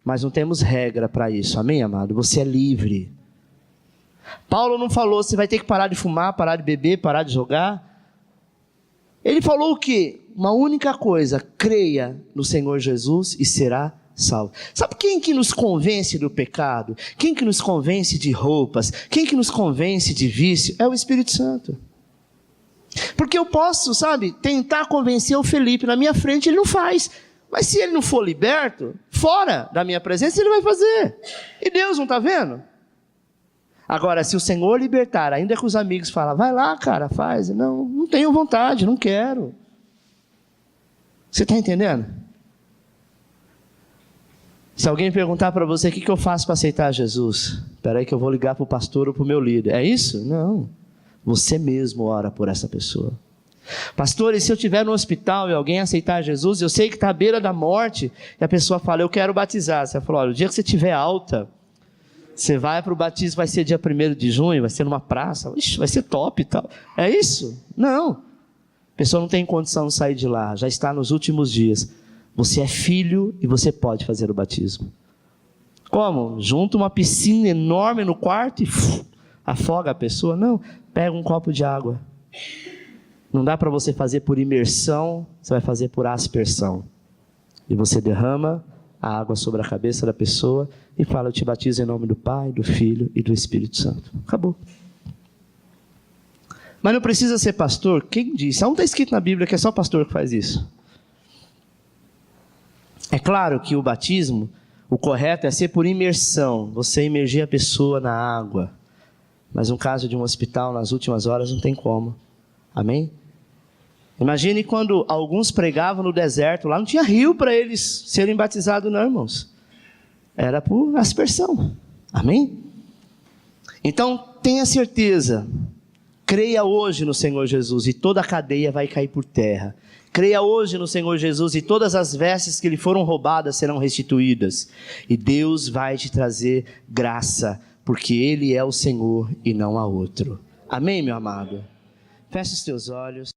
Mas não temos regra para isso. Amém, amado? Você é livre. Paulo não falou, você vai ter que parar de fumar, parar de beber, parar de jogar. Ele falou o quê? Uma única coisa, creia no Senhor Jesus e será salvo. Sabe quem que nos convence do pecado? Quem que nos convence de roupas? Quem que nos convence de vício? É o Espírito Santo. Porque eu posso, sabe, tentar convencer o Felipe na minha frente, ele não faz. Mas se ele não for liberto, fora da minha presença, ele vai fazer. E Deus não está vendo? Agora, se o Senhor libertar, ainda que os amigos falam, vai lá, cara, faz. Não tenho vontade, não quero. Você está entendendo? Se alguém perguntar para você, o que eu faço para aceitar Jesus? Espera aí que eu vou ligar para o pastor ou para o meu líder. É isso? Não. Você mesmo ora por essa pessoa. Pastor, e se eu estiver no hospital e alguém aceitar Jesus, eu sei que está à beira da morte, e a pessoa fala, eu quero batizar. Você fala, olha, o dia que você estiver alta, você vai para o batismo, vai ser dia 1º de junho, vai ser numa praça, ixi, vai ser top e tal. É isso? Não. A pessoa não tem condição de sair de lá, já está nos últimos dias. Você é filho e você pode fazer o batismo. Como? Junta uma piscina enorme no quarto e afoga a pessoa? Não, pega um copo de água. Não dá para você fazer por imersão, você vai fazer por aspersão. E você derrama a água sobre a cabeça da pessoa e fala, eu te batizo em nome do Pai, do Filho e do Espírito Santo. Acabou. Mas não precisa ser pastor. Quem disse? Não está escrito na Bíblia que é só pastor que faz isso. É claro que o batismo, o correto é ser por imersão, você imergir a pessoa na água. Mas no caso de um hospital, nas últimas horas, não tem como. Amém? Imagine quando alguns pregavam no deserto, lá não tinha rio para eles serem batizados não, irmãos. Era por aspersão. Amém? Então, tenha certeza, creia hoje no Senhor Jesus e toda a cadeia vai cair por terra. Creia hoje no Senhor Jesus e todas as vestes que lhe foram roubadas serão restituídas. E Deus vai te trazer graça, porque Ele é o Senhor e não há outro. Amém, meu amado? Feche os teus olhos.